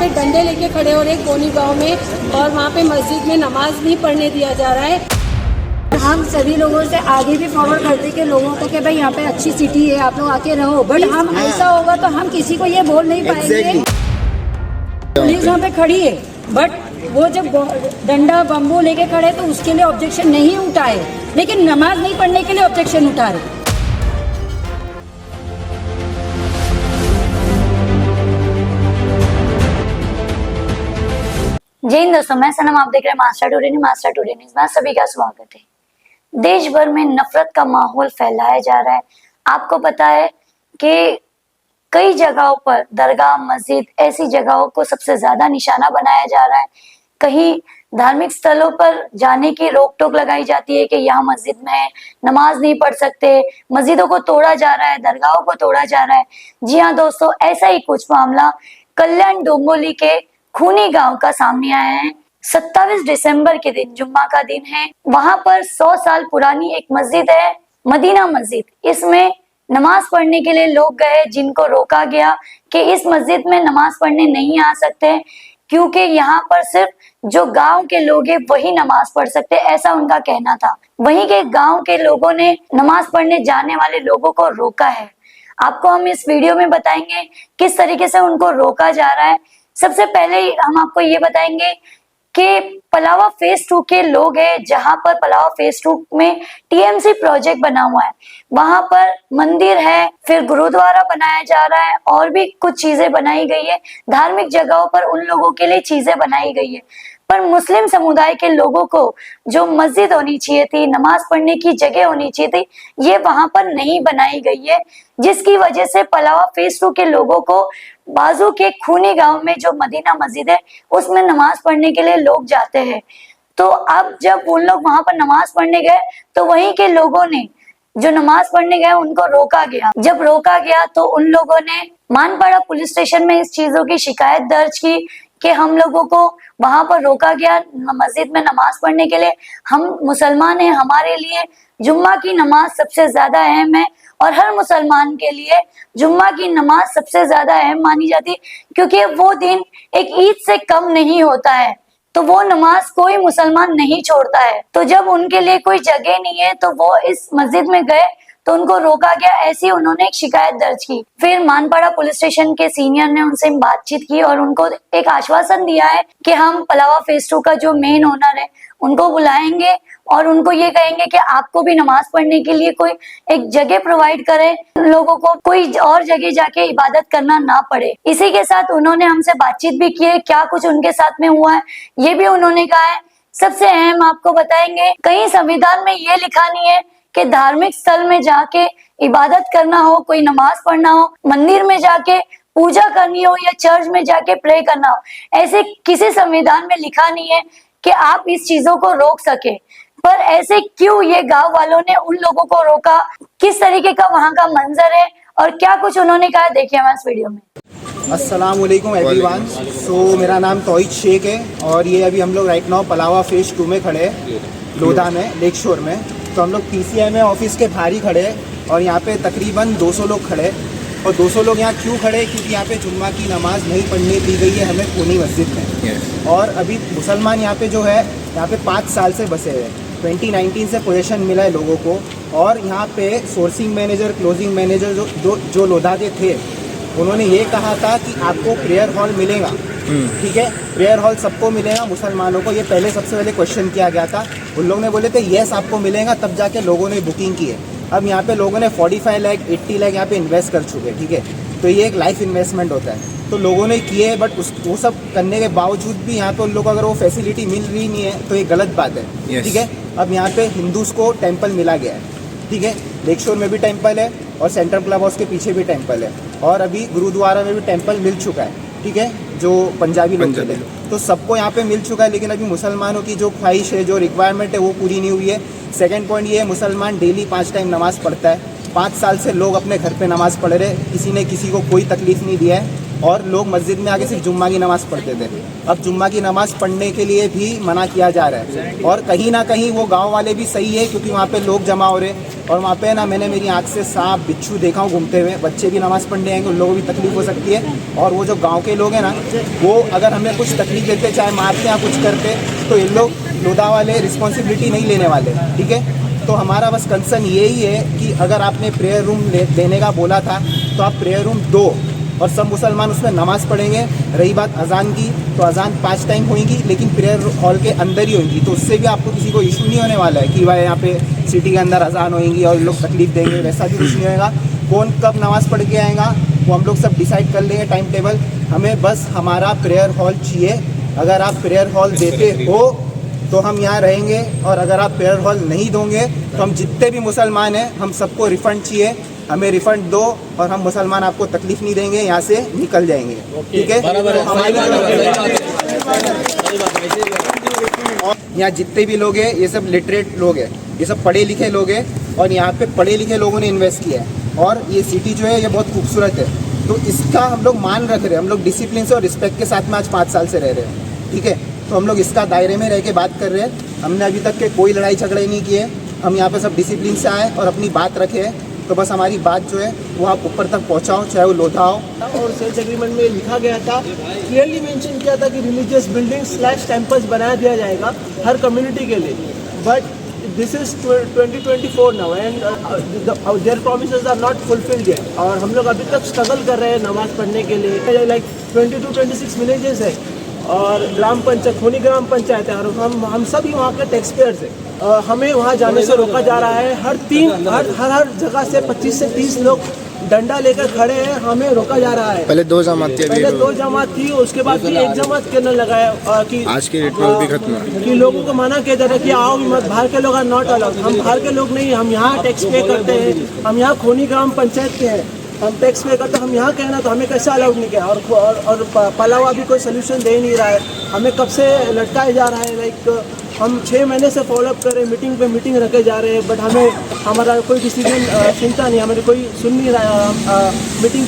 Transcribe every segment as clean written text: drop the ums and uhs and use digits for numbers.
पे डंडे लेके खड़े हो रहे कोनी गांव में, और वहाँ पे मस्जिद में नमाज नहीं पढ़ने दिया जा रहा है। हम सभी लोगों से आगे भी फॉरवर्ड करते कि लोगों को कि भाई यहाँ पे अच्छी सिटी है, आप लोग आके रहो, बट हम ऐसा होगा तो हम किसी को ये बोल नहीं पाएंगे। पुलिस वहाँ पे खड़ी है, बट वो जब डंडा बम्बू लेके खड़े तो उसके लिए ऑब्जेक्शन नहीं उठाए, लेकिन नमाज नहीं पढ़ने के लिए ऑब्जेक्शन उठा रहे। जय हिंद दोस्तों, मैं सनम, आप देख रहे हैं मास्टर टूडे न्यूज़ में सभी का स्वागत है। देश भर में नफरत का माहौल फैलाया जा रहा है। आपको पता है कि कई जगहों पर दरगाह, मस्जिद, ऐसी जगहों को सबसे ज्यादा निशाना बनाया जा रहा है। कहीं धार्मिक स्थलों पर जाने की रोक टोक लगाई जाती है कि यहाँ मस्जिद में नमाज नहीं पढ़ सकते, मस्जिदों को तोड़ा जा रहा है, दरगाहों को तोड़ा जा रहा है। जी हाँ दोस्तों, ऐसा ही कुछ मामला कल्याण डोंबिवली के खूनी गांव का सामने आया है। 27 दिसंबर के दिन, जुम्मा का दिन है, वहां पर 100 साल पुरानी एक मस्जिद है, मदीना मस्जिद। इसमें नमाज पढ़ने के लिए लोग गए, जिनको रोका गया कि इस मस्जिद में नमाज पढ़ने नहीं आ सकते, क्योंकि यहाँ पर सिर्फ जो गांव के लोग हैं वही नमाज पढ़ सकते, ऐसा उनका कहना था। वहीं के गांव के लोगों ने नमाज पढ़ने जाने वाले लोगों को रोका है। आपको हम इस वीडियो में बताएंगे किस तरीके से उनको रोका जा रहा है। सबसे पहले हम आपको ये बताएंगे कि पलावा फेज 2 के लोग हैं, जहां पर पलावा फेज 2 में टीएमसी प्रोजेक्ट बना हुआ है, वहां पर मंदिर है, फिर गुरुद्वारा बनाया जा रहा है और भी कुछ चीजें बनाई गई है। धार्मिक जगहों पर उन लोगों के लिए चीजें बनाई गई है, पर मुस्लिम समुदाय के लोगों को जो मस्जिद होनी चाहिए थी, नमाज पढ़ने की जगह होनी चाहिए थी, ये वहां पर नहीं बनाई गई है, जिसकी वजह से पलावा फेज 2 के लोगों को बाजू के खूनी गांव में जो मदीना मस्जिद है उसमें नमाज पढ़ने के लिए लोग जाते हैं। तो अब जब उन लोग वहां पर नमाज पढ़ने गए तो वहीं के लोगों ने जो नमाज पढ़ने गए उनको रोका गया। जब रोका गया तो उन लोगों ने मानपाड़ा पुलिस स्टेशन में इस चीजों की शिकायत दर्ज की कि हम लोगों को वहां पर रोका गया मस्जिद में नमाज पढ़ने के लिए। हम मुसलमान हैं, हमारे लिए जुम्मा की नमाज सबसे ज्यादा अहम है और हर मुसलमान के लिए जुम्मा की नमाज सबसे ज्यादा अहम मानी जाती है, क्योंकि वो दिन एक ईद से कम नहीं होता है, तो वो नमाज कोई मुसलमान नहीं छोड़ता है। तो जब उनके लिए कोई जगह नहीं है तो वो इस मस्जिद में गए तो उनको रोका गया, ऐसी उन्होंने एक शिकायत दर्ज की। फिर मानपाड़ा पुलिस स्टेशन के सीनियर ने उनसे बातचीत की और उनको एक आश्वासन दिया है कि हम पलावा फेज 2 का जो मेन ओनर है उनको बुलाएंगे और उनको ये कहेंगे कि आपको भी नमाज पढ़ने के लिए कोई एक जगह प्रोवाइड करें, लोगों को कोई और जगह जाके इबादत करना ना पड़े। इसी के साथ उन्होंने हमसे बातचीत भी की है, क्या कुछ उनके साथ में हुआ है ये भी उन्होंने कहा है। सबसे अहम आपको बताएंगे, कहीं संविधान में ये लिखा नहीं है कि धार्मिक स्थल में जाके इबादत करना हो, कोई नमाज पढ़ना हो, मंदिर में जाके पूजा करनी हो या चर्च में जाके प्रे करना हो, ऐसे किसी संविधान में लिखा नहीं है कि आप इस चीजों को रोक सके। पर ऐसे क्यों ये गांव वालों ने उन लोगों को रोका, किस तरीके का वहां का मंजर है और क्या कुछ उन्होंने कहा, देखिए हमारे इस वीडियो में। अस्सलाम वालेकुम एवरीवन। सो मेरा नाम तौहीद शेख है और ये अभी हम लोग राइट नाउ पलावा फेज 2 में खड़े हैं, लोधा में, लेक शोर में। तो हम लोग PCMA ऑफिस के बाहर ही खड़े हैं और यहाँ पे तकरीबन 200 लोग खड़े हैं। और 200 लोग यहाँ क्यों खड़े हैं? क्योंकि यहाँ पे जुम्मा की नमाज नहीं पढ़ने दी गई है हमें खूनी मस्जिद में। और अभी मुसलमान यहाँ पे जो है, यहाँ पे 5 साल से बसे हुए हैं। 2019 से पोजीशन मिला है लोगों को। और यहाँ पे सोर्सिंग मैनेजर, क्लोजिंग मैनेजर जो लोधा के थे, उन्होंने ये कहा था कि आपको प्रेयर हॉल मिलेगा, ठीक है, प्रेयर हॉल सबको मिलेगा मुसलमानों को। ये पहले सबसे पहले क्वेश्चन किया गया था। उन लोगों ने बोले थे यस आपको मिलेगा, तब जाके लोगों ने बुकिंग की है। अब यहाँ पे लोगों ने 45 लाख 80 लाख यहाँ पे इन्वेस्ट कर चुके हैं, ठीक है। तो ये एक लाइफ इन्वेस्टमेंट होता है, तो लोगों ने किए, बट वो सब करने के बावजूद भी यहाँ पे उन लोगों को अगर वो फैसिलिटी मिल रही नहीं है तो ये गलत बात है, ठीक है। अब यहाँ पे हिंदूज को टेम्पल मिला गया है, ठीक है, लेक शोर में भी टेम्पल है और सेंट्रल क्लब हाउस के पीछे भी टेम्पल है और अभी गुरुद्वारा में भी टेम्पल मिल चुका है, ठीक है, जो पंजाबी लोग थे, तो सबको यहाँ पे मिल चुका है। लेकिन अभी मुसलमानों की जो ख्वाहिश है, जो रिक्वायरमेंट है, वो पूरी नहीं हुई है। सेकंड पॉइंट ये है, मुसलमान डेली 5 टाइम नमाज़ पढ़ता है। 5 साल से लोग अपने घर पे नमाज़ पढ़ रहे, किसी ने किसी को कोई तकलीफ नहीं दिया है। और लोग मस्जिद में आके सिर्फ जुम्मा की नमाज़ पढ़ते थे। अब जुम्मा की नमाज़ पढ़ने के लिए भी मना किया जा रहा है। और कहीं ना कहीं वो गांव वाले भी सही है, क्योंकि वहाँ पे लोग जमा हो रहे हैं और वहाँ पे ना मैंने मेरी आँख से सांप बिच्छू देखा हूँ घूमते हुए। बच्चे भी नमाज़ पढ़ने आएंगे, उन लोगों को भी तकलीफ हो सकती है। और वो जो गाँव के लोग हैं ना, वो अगर हमें कुछ तकलीफ देते, चाहे मारते या कुछ करते, तो ये लोग लोधा वाले रिस्पॉन्सिबिलिटी नहीं लेने वाले, ठीक है। तो हमारा बस कंसर्न यही है कि अगर आपने प्रेयर रूम देने का बोला था तो आप प्रेयर रूम दो और सब मुसलमान उसमें नमाज़ पढ़ेंगे। रही बात अजान की, तो अजान 5 टाइम होगी, लेकिन प्रेयर हॉल के अंदर ही होगी, तो उससे भी आपको किसी को इशू नहीं होने वाला है कि भाई यहाँ पे सिटी के अंदर अजान होगी और लोग तकलीफ देंगे, वैसा भी कुछ नहीं होगा। कौन कब नमाज़ पढ़ के आएगा वो हम लोग सब डिसाइड कर लेंगे टाइम टेबल। हमें बस हमारा प्रेयर हॉल चाहिए। अगर आप प्रेयर हॉल देते हो तो हम यहाँ रहेंगे, और अगर आप प्रेयर हॉल नहीं दोगे तो हम जितने भी मुसलमान हैं हम सबको रिफ़ंड चाहिए। हमें रिफ़ंड दो और हम मुसलमान आपको तकलीफ़ नहीं देंगे, यहाँ से निकल जाएंगे, ठीक है। और यहाँ जितने भी लोग हैं ये सब लिटरेट लोग हैं, ये सब पढ़े लिखे लोग हैं, और यहाँ पे पढ़े लिखे लोगों ने इन्वेस्ट किया है। और ये सिटी जो है ये बहुत खूबसूरत है, तो इसका हम लोग मान रख रहे हैं। हम लोग डिसिप्लिन से और रिस्पेक्ट के साथ में आज 5 साल से रह रहे हैं, ठीक है। तो हम लोग इसका दायरे में रह के बात कर रहे हैं। हमने अभी तक के कोई लड़ाई झगड़े नहीं किए। हम यहाँ पे सब डिसिप्लिन से आए और अपनी बात रखे हैं। तो बस हमारी बात जो है वो आप ऊपर तक पहुँचाओ, चाहे वो लोधा हो। और सेल्स एग्रीमेंट में लिखा गया था, क्लियरली मेंशन किया था कि रिलीजियस बिल्डिंग्स / टेम्पल्स बनाया दिया जाएगा हर कम्युनिटी के लिए। But this is 2024 now and their promises are not fulfilled yet. और हम लोग अभी तक स्ट्रगल कर रहे हैं नमाज पढ़ने के लिए। लाइक 22-26 विलेजेस है और ग्राम पंचायत, खोनी ग्राम पंचायत है, और हम सभी वहाँ के टैक्स पेयर्स हैं। हमें वहाँ जाने से रोका जा रहा है। हर जगह से 25 से 30 लोग डंडा लेकर खड़े हैं, हमें रोका जा रहा है। पहले 2 जमात थी, पहले 2 जमात थी, उसके बाद भी 1 जमात करने लगा है कि आज की डेट में वो भी खत्म है कि लोगों को मना किया जा रहा है कि आओ मत, बाहर के लोग आर नॉट अलाउड। हम बाहर के लोग नहीं, हम यहाँ टैक्स पे करते हैं, हम यहाँ खोनी ग्राम पंचायत के हैं, हम टैक्स पे करते, हम यहाँ कहना तो हमें कैसे अलाउड नहीं किया। और पलावा भी कोई सोल्यूशन दे नहीं रहा है, हमें कब से लटकाया जा रहा है। लाइक हम 6 महीने से फॉलोअप कर रहे हैं, मीटिंग पे मीटिंग रखे जा रहे हैं, बट हमें हमारा कोई डिसीजन सुनता नहीं, हमें कोई सुन नहीं रहा है। मीटिंग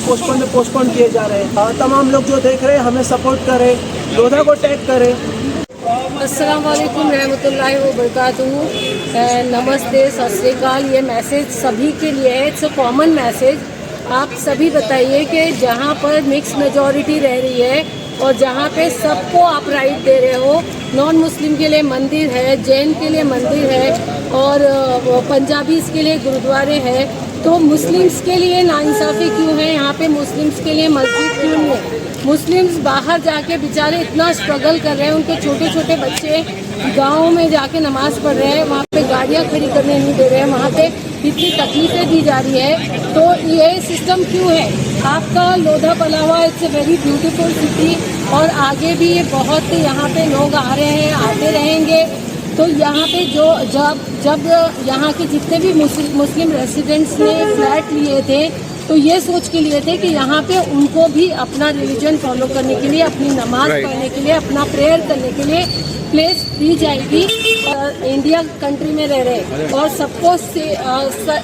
पोस्टपोन किए जा रहे हैं। तमाम लोग जो देख रहे हैं हमें सपोर्ट करें, लोधा को टैग करें। अस्सलाम वालेकुम रहमतुल्लाहि व बरकातुहू। नमस्ते, सत श्री अकाल। ये मैसेज सभी के लिए है, इट्स अ कॉमन मैसेज। आप सभी बताइए कि जहाँ पर मिक्स मेजॉरिटी रह रही है और जहाँ पे सबको आप राइट दे रहे हो, नॉन मुस्लिम के लिए मंदिर है, जैन के लिए मंदिर है और पंजाबीज़ के लिए गुरुद्वारे हैं, तो मुस्लिम्स के लिए नाइंसाफ़ी क्यों है? यहाँ पे मुस्लिम्स के लिए मस्जिद क्यों नहीं है? मुस्लिम्स बाहर जाके बेचारे इतना स्ट्रगल कर रहे हैं, उनके छोटे छोटे बच्चे गाँव में जाके नमाज़ पढ़ रहे हैं, वहाँ पे गाड़ियाँ खड़ी करने नहीं दे रहे हैं, वहाँ पे इतनी तकलीफें दी जा रही है। तो ये सिस्टम क्यों है? आपका Lodha Pallava it's a very beautiful city और आगे भी ये बहुत यहाँ पे लोग आ रहे हैं, आते रहेंगे। तो यहाँ पे जब यहाँ के जितने भी मुस्लिम रेसिडेंट्स ने फ्लैट लिए थे तो ये सोच के लिए थे कि यहाँ पे उनको भी अपना रिलीजन फॉलो करने के लिए, अपनी नमाज पढ़ने के लिए, अपना प्रेयर करने के लिए प्लेस दी जाएगी। और इंडिया कंट्री में रह रहे और सबको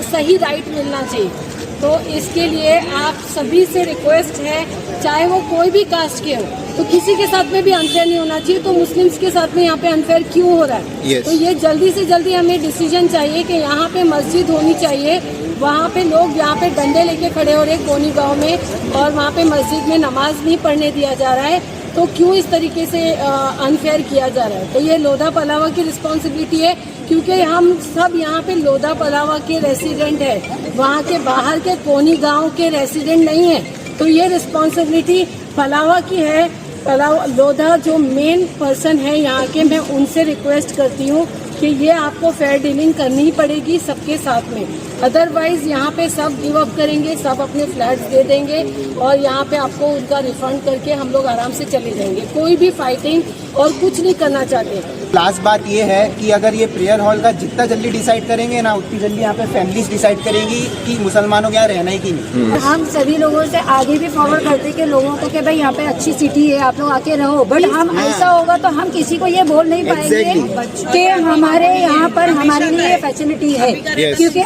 सही राइट मिलना चाहिए। तो इसके लिए आप सभी से रिक्वेस्ट है, चाहे वो कोई भी कास्ट के हो, तो किसी के साथ में भी अनफेयर नहीं होना चाहिए। तो मुस्लिम्स के साथ में यहाँ पे अनफेयर क्यों हो रहा है? तो ये जल्दी से जल्दी हमें डिसीजन चाहिए कि यहाँ पे मस्जिद होनी चाहिए। वहाँ पे लोग यहाँ पे डंडे लेके खड़े हो रहे कोनी गांव में और वहाँ पे मस्जिद में नमाज नहीं पढ़ने दिया जा रहा है। तो क्यों इस तरीके से अनफेयर किया जा रहा है? तो ये लोधा पलावा की रिस्पॉन्सिबिलिटी है, क्योंकि हम सब यहाँ पे लोधा पलावा के रेसिडेंट हैं, वहाँ के बाहर के कोनी गांव के रेसिडेंट नहीं है। तो ये रिस्पॉन्सिबिलिटी पलावा की है। लोधा जो मेन पर्सन है यहाँ के, मैं उनसे रिक्वेस्ट करती हूँ कि ये आपको फेयर डीलिंग करनी ही पड़ेगी सबके साथ में, अदरवाइज यहाँ पे सब गिव अप करेंगे, सब अपने फ्लैट्स दे देंगे और यहाँ पे आपको उनका रिफंड करके हम लोग आराम से चले जाएंगे। कोई भी फाइटिंग और कुछ नहीं करना चाहते। लास्ट बात ये है कि अगर ये प्रेयर हॉल का जितना जल्दी डिसाइड करेंगे ना, उतनी जल्दी यहाँ पे फैमिलीज डिसाइड करेंगी कि मुसलमानों के यहाँ रहना ही कि नहीं। हम सभी लोगों से आगे भी फॉरवर्ड करते कि लोगों को कि भाई यहाँ पे अच्छी सिटी है, आप लोग आके रहो। बट हम ऐसा होगा तो हम किसी को ये बोल नहीं पाएंगे कि हमारे यहाँ पर हमारे लिए ये फैसिलिटी है, क्योंकि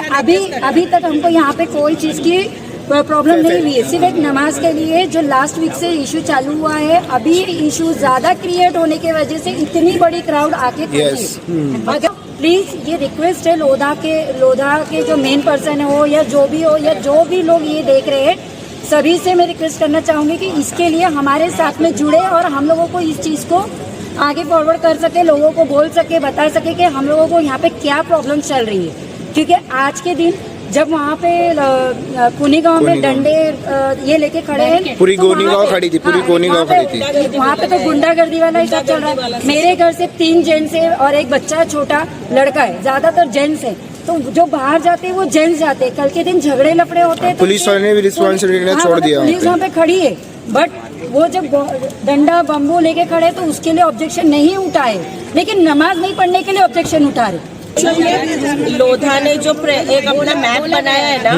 अभी तक हमको यहाँ पे कोई चीज़ की प्रॉब्लम नहीं हुई है, सिर्फ एक नमाज के लिए जो लास्ट वीक से इशू चालू हुआ है, अभी इशू ज्यादा क्रिएट होने की वजह से इतनी बड़ी क्राउड आके खड़ी है। अगर प्लीज ये रिक्वेस्ट है लोधा के जो मेन पर्सन है हो या जो भी लोग ये देख रहे हैं, सभी से मैं रिक्वेस्ट करना चाहूंगी कि इसके लिए हमारे साथ में जुड़े और हम लोगों को इस चीज को आगे फॉरवर्ड कर सके, लोगों को बोल सके, बता सके कि हम लोगों को यहाँ पे क्या प्रॉब्लम चल रही है। क्योंकि आज के दिन जब वहाँ पे कुनी गांव में डंडे ये लेके खड़े हैं, पूरी गोनी गांव खड़ी थी, पूरी गोनी गांव खड़ी थी। वहाँ पे तो गुंडागर्दी वाला हिसाब चल रहा है। मेरे घर से 3 जेंट्स है और एक बच्चा छोटा लड़का है, ज्यादातर जेंट्स है। तो जो बाहर जाते हैं वो जेंट्स जाते हैं। कल के दिन झगड़े लफड़े होते हैं, पुलिस वाले ने भी रिस्पॉन्सिबिलिटी छोड़ दिया। पुलिस वहाँ पे खड़ी है, बट वो जब डंडा बम्बू लेके खड़े तो उसके लिए ऑब्जेक्शन नहीं उठाए, लेकिन नमाज नहीं पढ़ने के लिए ऑब्जेक्शन उठा रहे। लोधा ने जो एक अपना मैप बनाया है ना,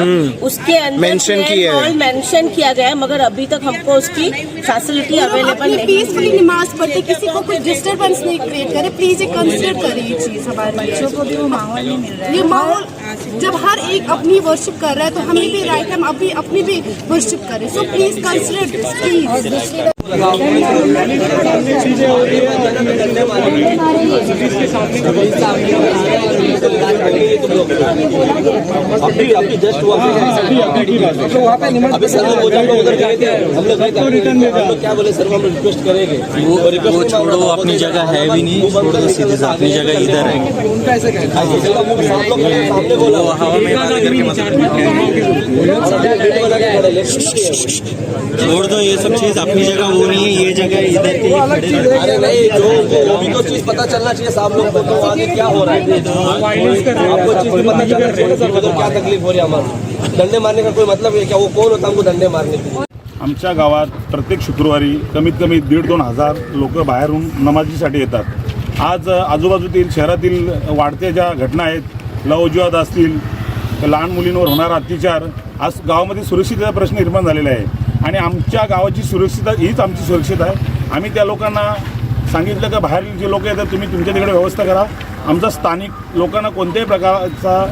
उसके अंदर मेंशन किया है, मेंशन किया गया है, मगर अभी तक हमको उसकी फैसिलिटी अवेलेबल नहीं। पीसफुली नमाज पढ़ते, किसी को कुछ डिस्टरबेंस नहीं क्रिएट करे, प्लीज ये कंसिडर करें ये चीज। हमारे बच्चों को भी वो माहौल नहीं मिल रहा है। ये माहौल जब हर एक अपनी वर्शिप कर रहा है तो हमें भी राइट है, हम अभी अपनी भी वर्शिप करें। So please consider this please. अभी जस्ट हुआ अभी सर लोग उधर गए थे, हम लोग गए थे, हम लोग क्या बोले सर, हम रिक्वेस्ट करेंगे वो छोड़ो, अपनी जगह है भी नहीं, छोड़ो सीधे से, अपनी जगह इधर है। सामने बोला हवा में छोड़ दो ये सब चीज, अपनी जगह वो नहीं है, ये जगह इधर की खड़े। अरे नहीं, जो वो भी तो चीज पता चलना चाहिए साहब लोग को, तो आगे क्या हो रहा है आपको चीज पता चलना चाहिए सर, तो क्या तकलीफ हो रही है हमारी। डंडे मारने का कोई मतलब है क्या? वो कौन होता हमको डंडे मारने के? आमच्या गावात प्रत्येक शुक्रवारी कमीत कमी 1,500-2,000 हजार लोक बाहेरून नमाजीसाठी येतात। आज आजूबाजूतील शहरातील वाढत्या ज्या घटना आहेत, लवजुवाद असतील, लहान मुलींवर होणारा अत्याचार, आज गावामध्ये सुरक्षिततेचा प्रश्न निर्माण झालेला आहे आणि आमच्या गावाची सुरक्षितता हीच आमची सुरक्षितता आहे। आम्ही त्या लोकांना सांगितलं की बाहेरील जे लोक येतात तुम्ही तुमच्या तिकडे व्यवस्था करा, आमचा स्थानिक लोकांना कोणत्याही प्रकारचा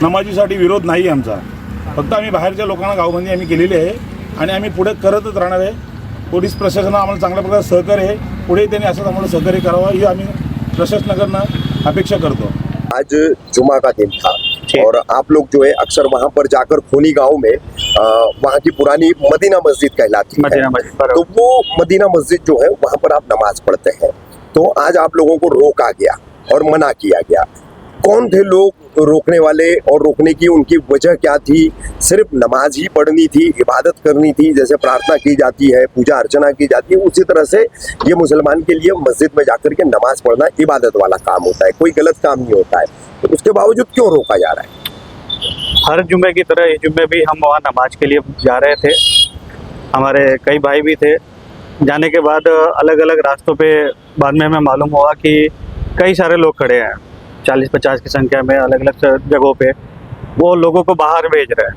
नमाजीसाठी विरोध नाही आमचा, फक्त आम्ही बाहेरच्या लोकांना गावबंदी आम्ही केलेली आहे आणि आम्ही पुढे करतच राहणार आहे। पोलीस प्रशासनानं आम्हाला चांगल्या प्रकारे सहकार्य आहे, पुढे त्यांनी असंच आम्हाला सहकार्य करावं ही आम्ही प्रशासनाकडनं अपेक्षा करतो। आज जुमा का दिन था और आप लोग जो है अक्सर वहाँ पर जाकर खोनी गांव में वहाँ की पुरानी मदीना मस्जिद कहलाती है, तो वो मदीना मस्जिद जो है वहाँ पर आप नमाज पढ़ते हैं। तो आज आप लोगों को रोका गया और मना किया गया, कौन थे लोग रोकने वाले और रोकने की उनकी वजह क्या थी? सिर्फ नमाज ही पढ़नी थी, इबादत करनी थी, जैसे प्रार्थना की जाती है, पूजा अर्चना की जाती है, उसी तरह से ये मुसलमान के लिए मस्जिद में जाकर के नमाज पढ़ना इबादत वाला काम होता है, कोई गलत काम नहीं होता है। तो उसके बावजूद क्यों रोका जा रहा है? हर जुम्मे की तरह इस जुम्मे भी हम वहाँ नमाज के लिए जा रहे थे। हमारे कई भाई भी थे। जाने के बाद अलग अलग रास्तों पे बाद में हमें मालूम हुआ कि कई सारे लोग खड़े हैं, 40-50 की संख्या में अलग अलग जगहों पे। वो लोगों को बाहर भेज रहे हैं।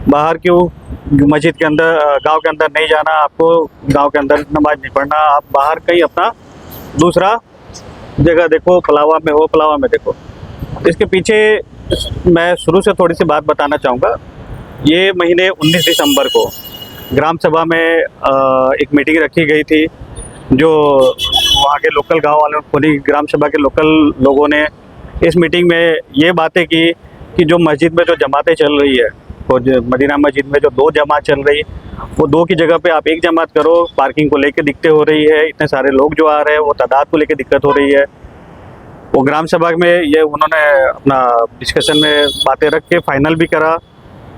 बाहर क्यों? मस्जिद के अंदर, गांव के अंदर नहीं जाना आपको, गांव के अंदर नमाज नहीं पढ़ना, आप बाहर कहीं अपना दूसरा जगह देखो, पलावा में हो, पलावा में देखो। इसके पीछे मैं शुरू से थोड़ी सी बात बताना चाहूँगा। ये महीने 19 दिसंबर को ग्राम सभा में एक मीटिंग रखी गई थी, जो वहाँ के लोकल गांव वालों, पूरी ग्राम सभा के लोकल लोगों ने इस मीटिंग में ये बातें की कि जो मस्जिद में जो जमातें चल रही है, वो मदीना मस्जिद में जो 2 जमात चल रही, वो 2 की जगह पे आप 1 जमात करो। पार्किंग को लेके दिक्कतें हो रही है, इतने सारे लोग जो आ रहे हैं वो तादाद को लेके दिक्कत हो रही है। वो ग्राम सभा में ये उन्होंने अपना डिस्कशन में बातें रख के फाइनल भी करा।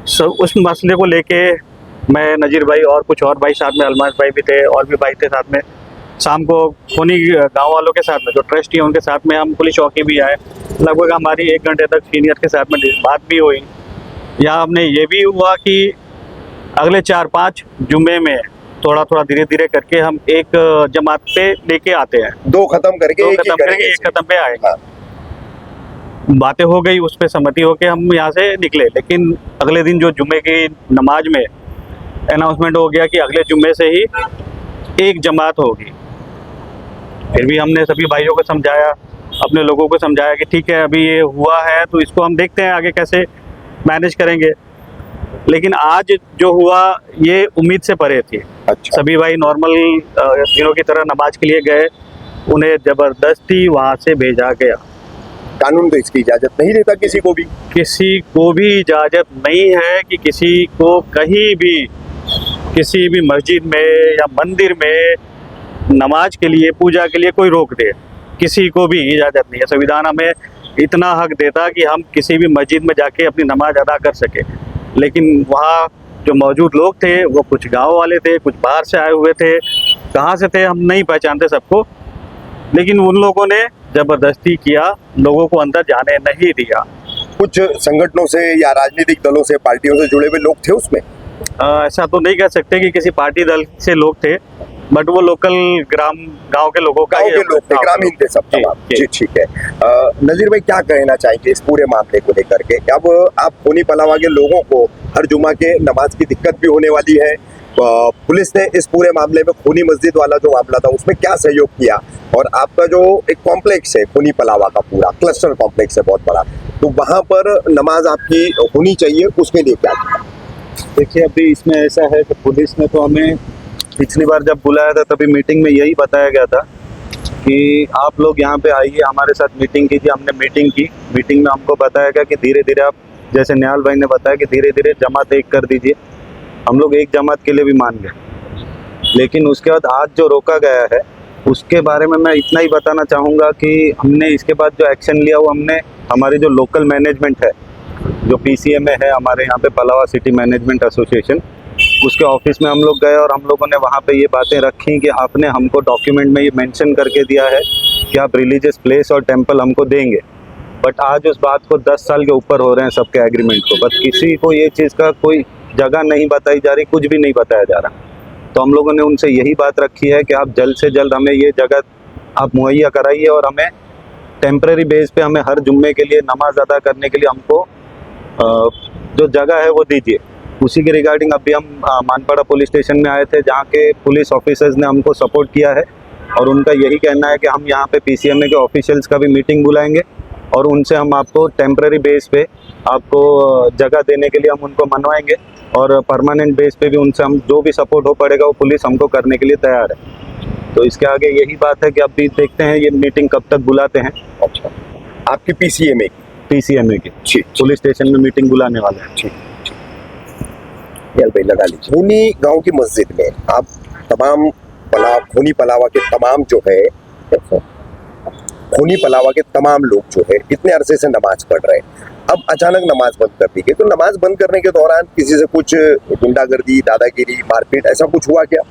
उस मसले को लेके मैं, नज़ीर भाई और कुछ और भाई साथ में, अलमाज भाई भी थे और भी भाई थे साथ में। शाम को खोनी गांव वालों के साथ में, जो ट्रस्टी हैं उनके साथ में, हम पुलिस चौकी भी आए। लगभग हमारी 1 घंटे तक सीनियर के साथ में बात भी हुई। या हमने ये भी हुआ कि अगले 4-5 जुम्मे में थोड़ा थोड़ा धीरे धीरे करके हम एक जमात पे लेके आते हैं। 2 खत्म करके एक खत्म पे आएगा। बातें हो गई, उस पर सहमति होके हम यहाँ से निकले। लेकिन अगले दिन जो जुम्मे की नमाज में अनाउंसमेंट हो गया कि अगले जुम्मे से ही 1 जमात होगी। फिर भी हमने सभी भाइयों को समझाया, अपने लोगों को समझाया कि ठीक है, अभी ये हुआ है तो इसको हम देखते हैं आगे कैसे मैनेज करेंगे। लेकिन आज जो हुआ ये उम्मीद से परे थी। अच्छा। सभी भाई नॉर्मल दिनों की तरह नमाज के लिए गए, उन्हें जबरदस्ती वहाँ से भेजा गया। कानून तो इसकी इजाजत नहीं देता किसी को भी इजाजत नहीं है कि किसी को कहीं भी किसी भी मस्जिद में या मंदिर में नमाज के लिए, पूजा के लिए कोई रोक दे, किसी को भी इजाजत नहीं है। संविधान हमें इतना हक देता कि हम किसी भी मस्जिद में जाके अपनी नमाज अदा कर सके, लेकिन वहाँ जो मौजूद लोग थे वो कुछ गांव वाले थे, कुछ बाहर से आए हुए थे, कहाँ से थे हम नहीं पहचानते सबको, लेकिन उन लोगों ने जबरदस्ती किया, लोगों को अंदर जाने नहीं दिया। कुछ संगठनों से या राजनीतिक दलों से, पार्टियों से जुड़े हुए लोग थे उसमें? ऐसा तो नहीं कह सकते कि किसी पार्टी दल से लोग थे, बट वो लोकल गांव के लोगों का लोग थे, ग्रामीण थे सब तमाम। जी ठीक है। नजीर भाई क्या कहना चाहेंगे इस पूरे मामले को लेकर के? अब आप खोनी पलावा के लोगों को हर जुमा के नमाज की दिक्कत भी होने वाली है, पुलिस ने इस पूरे मामले में खोनी मस्जिद वाला जो मामला था उसमें क्या सहयोग किया, और आपका जो एक कॉम्प्लेक्स है खोनी पलावा का, पूरा क्लस्टर कॉम्प्लेक्स है बहुत बड़ा, तो वहाँ पर नमाज आपकी होनी चाहिए, उसके लिए क्या किया? देखिए अभी इसमें ऐसा है कि पुलिस ने तो हमें पिछली बार जब बुलाया था तभी मीटिंग में यही बताया गया था कि आप लोग यहाँ पे आइए, हमारे साथ मीटिंग कीजिए। हमने मीटिंग की, मीटिंग में हमको बताया गया कि धीरे धीरे आप, जैसे निहाल भाई ने बताया कि धीरे धीरे जमात एक कर दीजिए। हम लोग एक जमात के लिए भी मान गए, लेकिन उसके बाद आज जो रोका गया है उसके बारे में मैं इतना ही बताना चाहूँगा कि हमने इसके बाद जो एक्शन लिया वो हमने हमारी जो लोकल मैनेजमेंट है, जो PCMA है हमारे यहाँ पे पलावा सिटी मैनेजमेंट एसोसिएशन, उसके ऑफिस में हम लोग गए और हम लोगों ने वहाँ पे ये बातें रखी कि आपने हमको डॉक्यूमेंट में ये मेंशन करके दिया है कि आप रिलीजियस प्लेस और टेंपल हमको देंगे, बट आज उस बात को 10 साल के ऊपर हो रहे हैं सबके एग्रीमेंट को, बट किसी को ये चीज़ का कोई जगह नहीं बताई जा रही, कुछ भी नहीं बताया जा रहा। तो हम लोगों ने उनसे यही बात रखी है कि आप जल्द से जल्द हमें ये जगह आप मुहैया कराइए और हमें टेम्परेरी बेस पे हमें हर जुम्मे के लिए नमाज अदा करने के लिए हमको जो जगह है वो दीजिए। उसी के रिगार्डिंग अभी हम मानपाड़ा पुलिस स्टेशन में आए थे, जहाँ के पुलिस ऑफिसर्स ने हमको सपोर्ट किया है और उनका यही कहना है कि हम यहाँ पे PCMA के ऑफिशियल्स का भी मीटिंग बुलाएंगे और उनसे हम आपको टेम्परेरी बेस पे आपको जगह देने के लिए हम उनको मनवाएंगे, और परमानेंट बेस पे भी उनसे हम जो भी सपोर्ट हो पड़ेगा वो पुलिस हमको करने के लिए तैयार है। तो इसके आगे यही बात है कि अभी देखते हैं ये मीटिंग कब तक बुलाते हैं। अच्छा, आपकी PCMA की पुलिस स्टेशन में मीटिंग बुलाने वाले हैं। ठीक, यार भाई लगा लीजिए। खोनी गांव की मस्जिद में आप तमाम खोनी पलावा के तमाम जो है, खोनी पलावा के तमाम लोग जो है इतने अरसे से नमाज पढ़ रहे हैं, अब अचानक नमाज बंद कर दी गई, तो नमाज बंद करने के दौरान किसी से कुछ गुंडागर्दी, दादागिरी, मारपीट ऐसा कुछ हुआ क्या?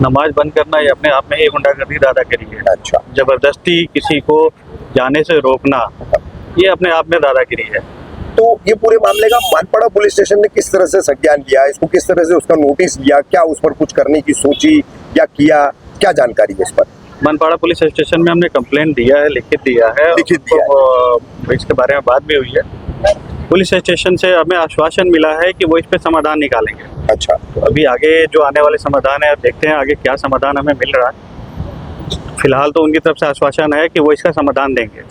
नमाज बंद करना ये अपने आप में ही गुंडागर्दी, दादागिरी है। अच्छा, जबरदस्ती किसी को जाने से रोकना ये अपने आप में दादागिरी है। तो ये पूरे मामले का मानपाड़ा पुलिस स्टेशन ने किस तरह से संज्ञान लिया, इसको किस तरह से उसका नोटिस लिया, क्या उस पर कुछ करने की सोची या किया, क्या जानकारी है इस पर? मानपाड़ा पुलिस स्टेशन में हमने कंप्लेंट दिया है, लिखित दिया है, इसके बारे में बात भी हुई है। पुलिस स्टेशन से हमें आश्वासन मिला है कि वो इस पे समाधान निकालेंगे। अच्छा, तो अभी आगे जो आने वाले समाधान है देखते हैं आगे क्या समाधान हमें मिल रहा है। फिलहाल तो उनकी तरफ से आश्वासन है कि वो इसका समाधान देंगे।